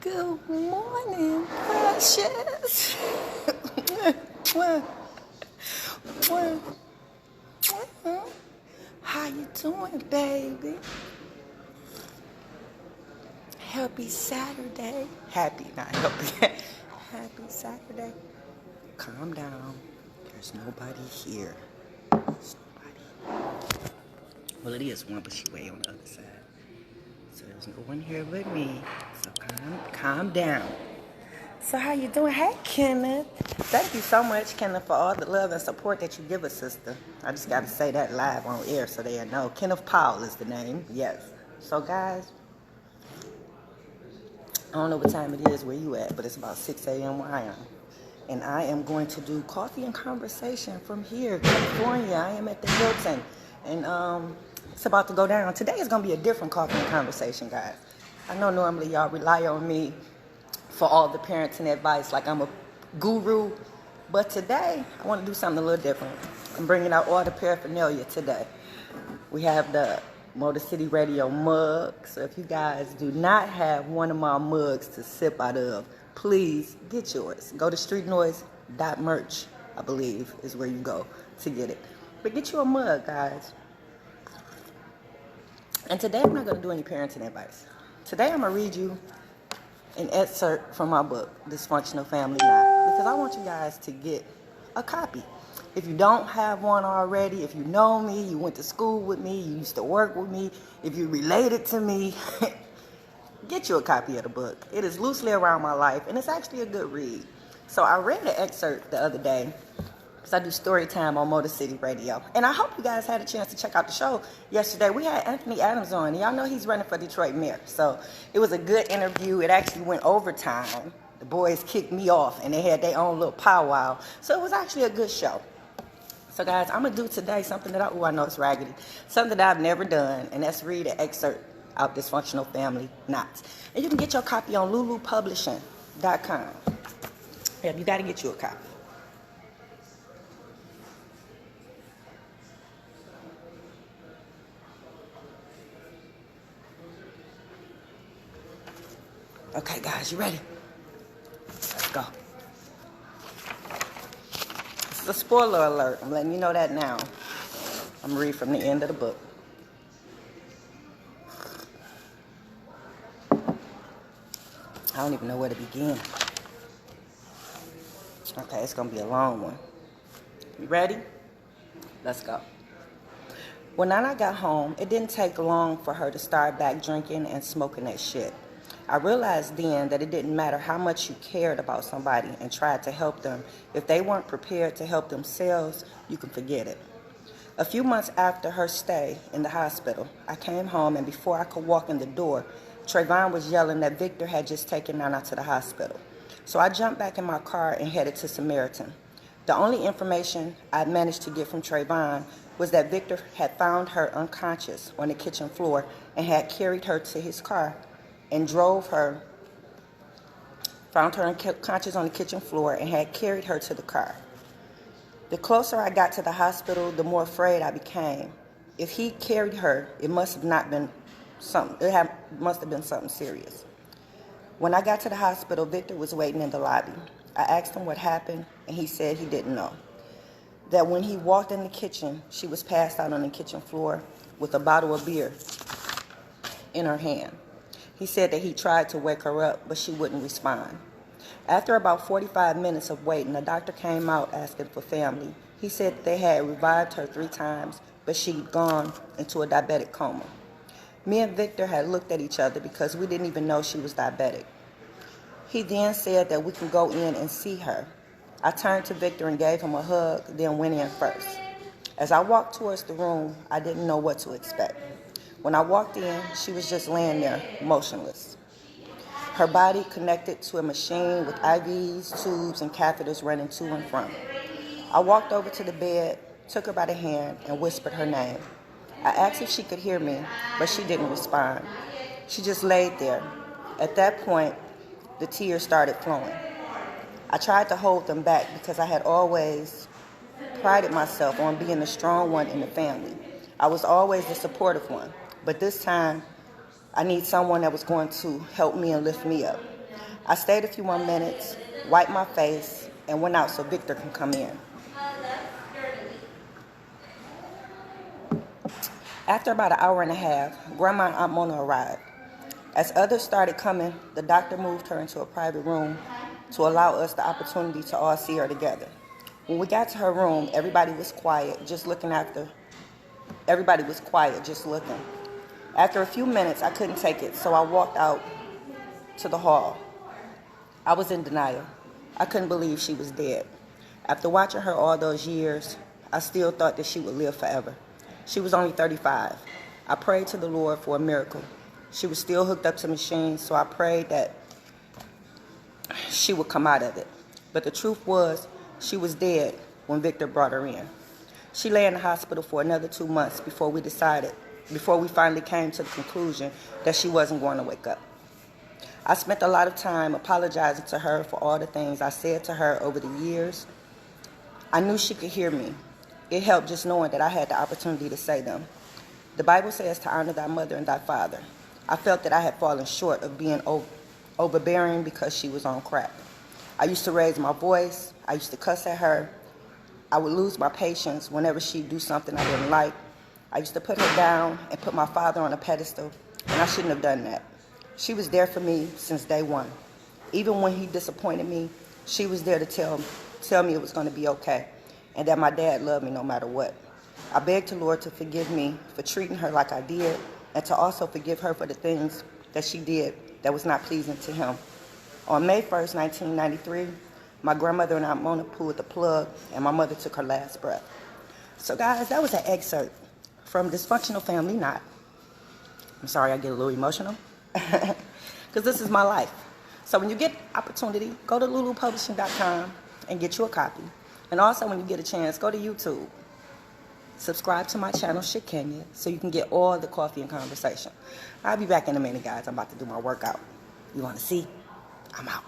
Good morning, precious. How you doing, baby? Happy Saturday. Happy, not happy. Happy Saturday. Calm down. There's nobody here. There's nobody. Well, it is one, but she way on the other side. So there's no one here but me. So calm down. So how you doing? Hey, Kenneth. Thank you so much, Kenneth, for all the love and support that you give us, sister. I just got to say that live on air so they know. Kenneth Powell is the name. Yes. So, guys, I don't know what time it is where you at, but it's about 6 a.m. where I am. And I am going to do coffee and conversation from here, California. I am at the Hilton. And it's about to go down. Today is going to be a different coffee and conversation, guys. I know normally y'all rely on me for all the parenting advice like I'm a guru. But today, I want to do something a little different. I'm bringing out all the paraphernalia today. We have the Motor City Radio mug. So if you guys do not have one of my mugs to sip out of, please get yours. Go to streetnoise.merch, I believe, is where you go to get it. But get you a mug, guys. And today I'm not going to do any parenting advice. Today I'm going to read you an excerpt from my book, Dysfunctional Family Knot, because I want you guys to get a copy. If you don't have one already, if you know me, you went to school with me, you used to work with me, if you related to me, get you a copy of the book. It is loosely around my life, and it's actually a good read. So I read the excerpt the other day, because I do story time on Motor City Radio. And I hope you guys had a chance to check out the show yesterday. We had Anthony Adams on. Y'all know he's running for Detroit mayor. So it was a good interview. It actually went overtime. The boys kicked me off, and they had their own little powwow. So it was actually a good show. So, guys, I'm going to do today something that I know it's raggedy. Something that I've never done, and that's read an excerpt out Dysfunctional Family Knots. And you can get your copy on lulupublishing.com. Yeah, you got to get you a copy. Okay, guys, you ready? Let's go. This is a spoiler alert. I'm letting you know that now. I'm going to read from the end of the book. I don't even know where to begin. Okay, it's going to be a long one. You ready? Let's go. When Nana got home, it didn't take long for her to start back drinking and smoking that shit. I realized then that it didn't matter how much you cared about somebody and tried to help them. If they weren't prepared to help themselves, you can forget it. A few months after her stay in the hospital, I came home, and before I could walk in the door, Trayvon was yelling that Victor had just taken Nana to the hospital. So I jumped back in my car and headed to Samaritan. The only information I managed to get from Trayvon was that Victor had found her unconscious on the kitchen floor and had carried her to his car and found her unconscious on the kitchen floor and had carried her to the car. The closer I got to the hospital, the more afraid I became. If he carried her, it must have been something serious. When I got to the hospital, Victor was waiting in the lobby. I asked him what happened, and he said he didn't know. That when he walked in the kitchen, she was passed out on the kitchen floor with a bottle of beer in her hand. He said that he tried to wake her up, but she wouldn't respond. After about 45 minutes of waiting, the doctor came out asking for family. He said they had revived her 3 times, but she'd gone into a diabetic coma. Me and Victor had looked at each other because we didn't even know she was diabetic. He then said that we can go in and see her. I turned to Victor and gave him a hug, then went in first. As I walked towards the room, I didn't know what to expect. When I walked in, she was just laying there, motionless. Her body connected to a machine with IVs, tubes, and catheters running to and from. I walked over to the bed, took her by the hand, and whispered her name. I asked if she could hear me, but she didn't respond. She just laid there. At that point, the tears started flowing. I tried to hold them back because I had always prided myself on being the strong one in the family. I was always the supportive one. But this time, I need someone that was going to help me and lift me up. I stayed a few more minutes, wiped my face, and went out so Victor can come in. After about an hour and a half, Grandma and Aunt Mona arrived. As others started coming, the doctor moved her into a private room to allow us the opportunity to all see her together. When we got to her room, everybody was quiet, just looking. After a few minutes, I couldn't take it, so I walked out to the hall. I was in denial. I couldn't believe she was dead. After watching her all those years, I still thought that she would live forever. She was only 35. I prayed to the Lord for a miracle. She was still hooked up to machines, so I prayed that she would come out of it. But the truth was, she was dead when Victor brought her in. She lay in the hospital for another 2 months before we finally came to the conclusion that she wasn't going to wake up. I spent a lot of time apologizing to her for all the things I said to her over the years. I knew she could hear me. It helped just knowing that I had the opportunity to say them. The Bible says to honor thy mother and thy father. I felt that I had fallen short of being overbearing because she was on crack. I used to raise my voice. I used to cuss at her. I would lose my patience whenever she'd do something I didn't like. I used to put her down and put my father on a pedestal, and I shouldn't have done that. She was there for me since day one. Even when he disappointed me, she was there to tell me it was going to be okay and that my dad loved me no matter what. I begged the Lord to forgive me for treating her like I did and to also forgive her for the things that she did that was not pleasing to him. On May 1st, 1993, my grandmother and Aunt Mona pulled the plug and my mother took her last breath. So guys, that was an excerpt from Dysfunctional Family Knot. I'm sorry I get a little emotional. Because this is my life. So when you get opportunity, go to lulupublishing.com and get you a copy. And also when you get a chance, go to YouTube. Subscribe to my channel, Shakenya, so you can get all the coffee and conversation. I'll be back in a minute, guys. I'm about to do my workout. You want to see? I'm out.